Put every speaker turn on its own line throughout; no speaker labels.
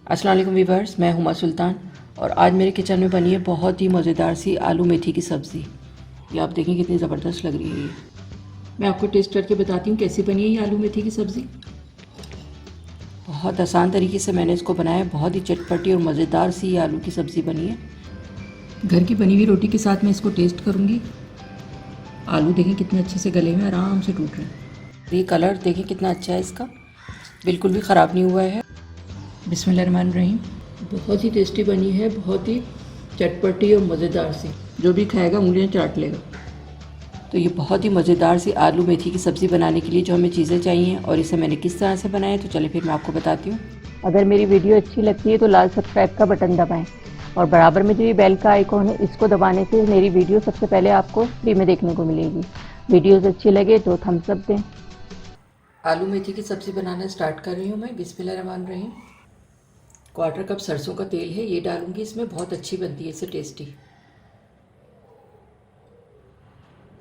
अस्सलाम वालेकुम वीवर्स, मैं हुमा सुल्तान और आज मेरे किचन में बनी है बहुत ही मज़ेदार सी आलू मेथी की सब्ज़ी। ये आप देखें कितनी ज़बरदस्त लग रही है। ये मैं आपको टेस्ट करके बताती हूँ कैसी बनी है ये आलू मेथी की सब्ज़ी। बहुत आसान तरीके से मैंने इसको बनाया, बहुत ही चटपटी और मज़ेदार सी ये आलू की सब्ज़ी बनी है। घर की बनी हुई रोटी के साथ मैं इसको टेस्ट करूँगी। आलू देखें कितने अच्छे से गले में आराम से टूट रहे हैं। ये कलर देखें कितना अच्छा है इसका, बिल्कुल भी ख़राब नहीं हुआ है। बिस्मिल्लाहिर्रहमानिर्रहीम। बहुत ही टेस्टी बनी है, बहुत ही चटपटी और मज़ेदार सी, जो भी खाएगा उंगलियां चाट लेगा। तो ये बहुत ही मज़ेदार सी आलू मेथी की सब्ज़ी बनाने के लिए जो हमें चीज़ें चाहिए और इसे मैंने किस तरह से बनाया, तो चले फिर मैं आपको बताती हूँ।
अगर मेरी वीडियो अच्छी लगती है तो लाल सब्सक्राइब का बटन दबाएं और बराबर में जो ये बेल का आइकॉन है इसको दबाने से मेरी वीडियो सबसे पहले आपको फ्री में देखने को मिलेगी। वीडियोस अच्छी लगे तो थम्स अप दें।
आलू मेथी की सब्ज़ी बनाना स्टार्ट कर रही हूँ मैं। बिस्मिल्लाहिर्रहमानिर्रहीम। 1/4 कप सरसों का तेल है, ये डालूंगी इसमें, बहुत अच्छी बनती है इससे टेस्टी।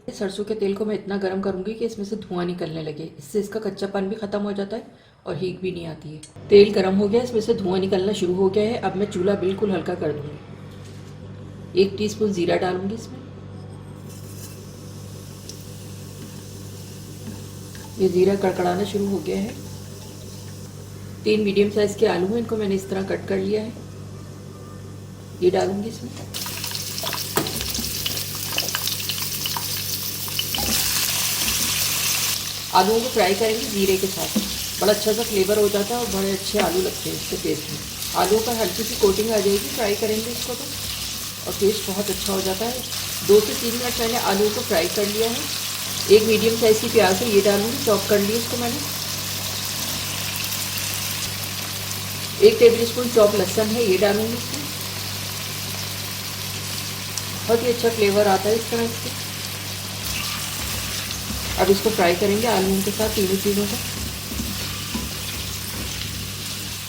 सरसों के तेल को मैं इतना गर्म करूंगी कि इसमें से धुआं निकलने लगे, इससे इसका कच्चापन भी ख़त्म हो जाता है और हींग भी नहीं आती है। तेल गर्म हो गया, इसमें से धुआं निकलना शुरू हो गया है। अब मैं चूल्हा बिल्कुल हल्का कर दूंगी। 1 टीस्पून ज़ीरा डालूंगी इसमें। ये ज़ीरा कड़कड़ाना शुरू हो गया है। 3 मीडियम साइज़ के आलू हैं, इनको मैंने इस तरह कट कर लिया है, ये डालूंगी इसमें। आलूओं को फ्राई करेंगे जीरे के साथ, बड़ा अच्छा सा फ्लेवर हो जाता है और बड़े अच्छे आलू लगते हैं इसके टेस्ट में। आलूओं पर हल्की सी कोटिंग आ जाएगी, फ्राई करेंगे इसको तो, और टेस्ट बहुत अच्छा हो जाता है। 2 से 3 मिनट मैंने आलूओं को फ्राई कर लिया है। 1 मीडियम साइज़ की प्याज है, ये डालूंगी, चॉप कर ली इसको मैंने। 1 टेबल स्पून चॉप लहसुन है, ये डालूंगी इसमें। बहुत ही अच्छा फ्लेवर आता है इस तरह से। अब इसको फ्राई करेंगे आलूओं के साथ, तीनों चीज़ों को।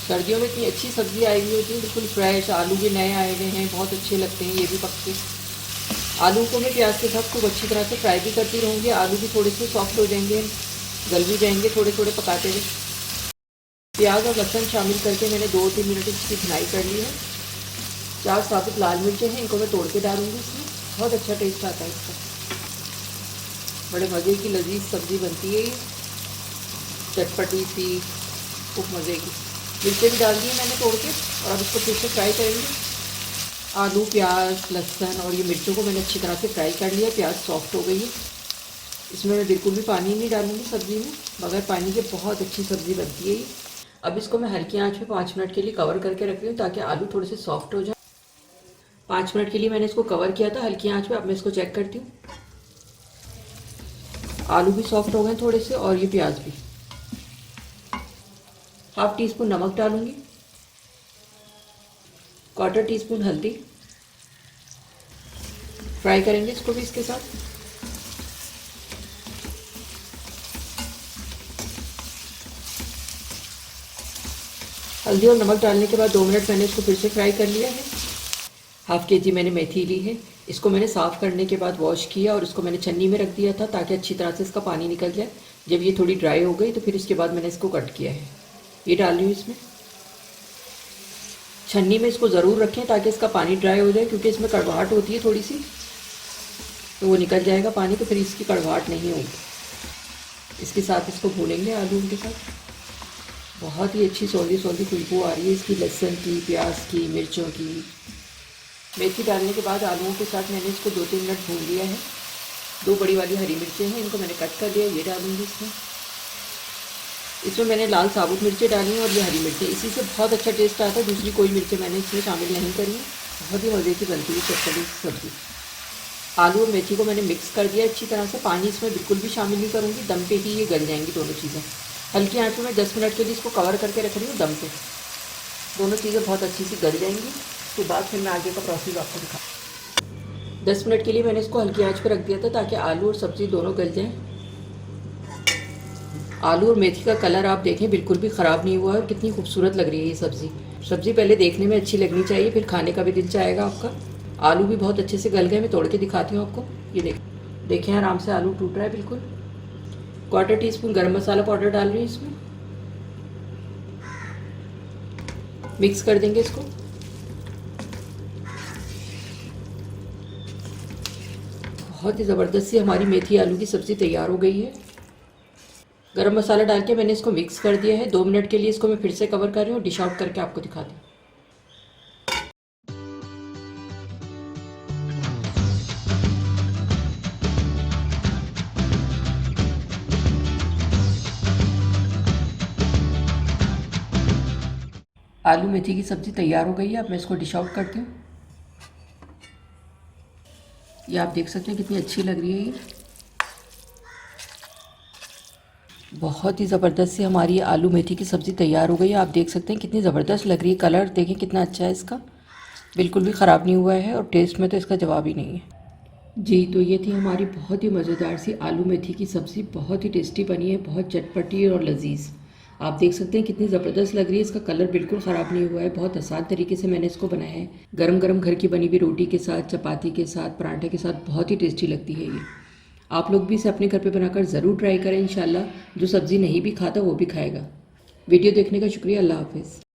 सर्दियों में इतनी अच्छी सब्ज़ी आई हुई होती है, बिल्कुल फ्रेश। आलू भी नए आए हुए हैं, बहुत अच्छे लगते हैं, ये भी पक्के। आलू को मैं प्याज के साथ खूब अच्छी तरह से फ्राई भी करती रहूँगी। आलू भी थोड़े से सॉफ्ट हो जाएंगे, गल भी जाएंगे थोड़े थोड़े पकाते हुए। प्याज और लहसुन शामिल करके मैंने 2-3 मिनट इसकी भुनाई कर ली है। 4 साबुत लाल मिर्चें हैं, इनको मैं तोड़ के डालूंगी इसमें, बहुत अच्छा टेस्ट आता है इसका। बड़े मज़े की लजीज सब्ज़ी बनती है ये, चटपटी सी, खूब मज़े की। मिर्चें भी डाल दी मैंने तोड़ के, और अब इसको फिर से फ्राई करेंगे। आलू, प्याज, लहसुन और ये मिर्चों को मैंने अच्छी तरह से फ्राई कर लिया। प्याज सॉफ्ट हो गई है, इसमें मैं बिल्कुल भी पानी नहीं डालूंगी सब्ज़ी में, बगैर पानी के बहुत अच्छी सब्ज़ी बनती है ये। अब इसको मैं हल्की आंच पे 5 मिनट के लिए कवर करके रख रही हूँ, ताकि आलू थोड़े से सॉफ्ट हो जाए। 5 मिनट के लिए मैंने इसको कवर किया था हल्की आंच पे। अब मैं इसको चेक करती हूँ, आलू भी सॉफ्ट हो गए थोड़े से, और ये प्याज भी। 1/2 टीस्पून नमक डालूंगी, 1/4 टीस्पून हल्दी। फ्राई करेंगे इसको भी इसके साथ। हल्दी और नमक डालने के बाद 2 मिनट मैंने इसको फिर से फ्राई कर लिया है। 1/2 kg मैंने मेथी ली है, इसको मैंने साफ़ करने के बाद वॉश किया और इसको मैंने छन्नी में रख दिया था, ताकि अच्छी तरह से इसका पानी निकल जाए। जब ये थोड़ी ड्राई हो गई तो फिर इसके बाद मैंने इसको कट किया है, ये डाल रही हूँ इसमें। छन्नी में इसको ज़रूर रखें ताकि इसका पानी ड्राई हो जाए, क्योंकि इसमें कड़वाहट होती है थोड़ी सी, तो वो निकल जाएगा पानी, तो फिर इसकी कड़वाहट नहीं होगी। इसके साथ इसको भूनेंगे आलू के साथ। बहुत ही अच्छी सौंधी सौंधी खुशबू आ रही है इसकी, लहसुन की, प्याज की, मिर्चों की। मेथी डालने के बाद आलूओं के साथ मैंने इसको 2-3 मिनट भून लिया है। 2 बड़ी वाली हरी मिर्चें हैं, इनको मैंने कट कर दिया, ये डालूंगी इसमें। इसमें मैंने लाल साबुत मिर्चें डाली हैं और ये हरी मिर्चें, इसी से बहुत अच्छा टेस्ट आता है। दूसरी कोई मिर्चें मैंने इसमें शामिल नहीं करी हैं। बहुत ही मज़े की बनती है चटपटी सब्ज़ी। आलू और मेथी को मैंने मिक्स कर दिया अच्छी तरह से। पानी इसमें बिल्कुल भी शामिल नहीं करूँगी, दम पे ही ये गल जाएंगी दोनों चीज़ें। हल्की आंच में मैं 10 मिनट के लिए इसको कवर करके रख रही हूँ दम पे। दोनों चीज़ें बहुत अच्छी सी गल जाएंगी, उसके बाद फिर मैं आगे का प्रोसेस आपको दिखा। 10 मिनट के लिए मैंने इसको हल्की आंच पर रख दिया था, ताकि आलू और सब्ज़ी दोनों गल जाएं। आलू और मेथी का कलर आप देखें बिल्कुल भी ख़राब नहीं हुआ है, कितनी खूबसूरत लग रही है ये सब्ज़ी पहले देखने में अच्छी लगनी चाहिए, फिर खाने का भी दिल चाहेगा आपका। आलू भी बहुत अच्छे से गल गए, मैं तोड़ के दिखाती हूँ आपको। ये देखें आराम से आलू टूट रहा है बिल्कुल। 1/4 टीस्पून गरम मसाला पाउडर डाल रही हूँ इसमें। मिक्स कर देंगे इसको। बहुत ही ज़बरदस्त सी हमारी मेथी आलू की सब्ज़ी तैयार हो गई है। गरम मसाला डाल के मैंने इसको मिक्स कर दिया है। 2 मिनट के लिए इसको मैं फिर से कवर कर रही हूँ, डिश आउट करके आपको दिखाती हूँ। आलू मेथी की सब्ज़ी तैयार हो गई है। अब मैं इसको डिश आउट करती हूँ। ये आप देख सकते हैं कितनी अच्छी लग रही है ये। बहुत ही ज़बरदस्त सी हमारी आलू मेथी की सब्ज़ी तैयार हो गई है। आप देख सकते हैं कितनी ज़बरदस्त लग रही है। कलर देखें कितना अच्छा है इसका, बिल्कुल भी ख़राब नहीं हुआ है और टेस्ट में तो इसका जवाब ही नहीं है। जी, तो ये थी हमारी बहुत ही मज़ेदार सी आलू मेथी की सब्ज़ी। बहुत ही टेस्टी बनी है, बहुत चटपटी और लजीज। आप देख सकते हैं कितनी ज़बरदस्त लग रही है। इसका कलर बिल्कुल ख़राब नहीं हुआ है। बहुत आसान तरीके से मैंने इसको बनाया है। गरम गरम घर की बनी हुई रोटी के साथ, चपाती के साथ, पराठे के साथ बहुत ही टेस्टी लगती है ये। आप लोग भी इसे अपने घर पे बनाकर ज़रूर ट्राई करें। इंशाल्लाह जो सब्ज़ी नहीं भी खाता वो भी खाएगा। वीडियो देखने का शुक्रिया। अल्लाह हाफ़िज़।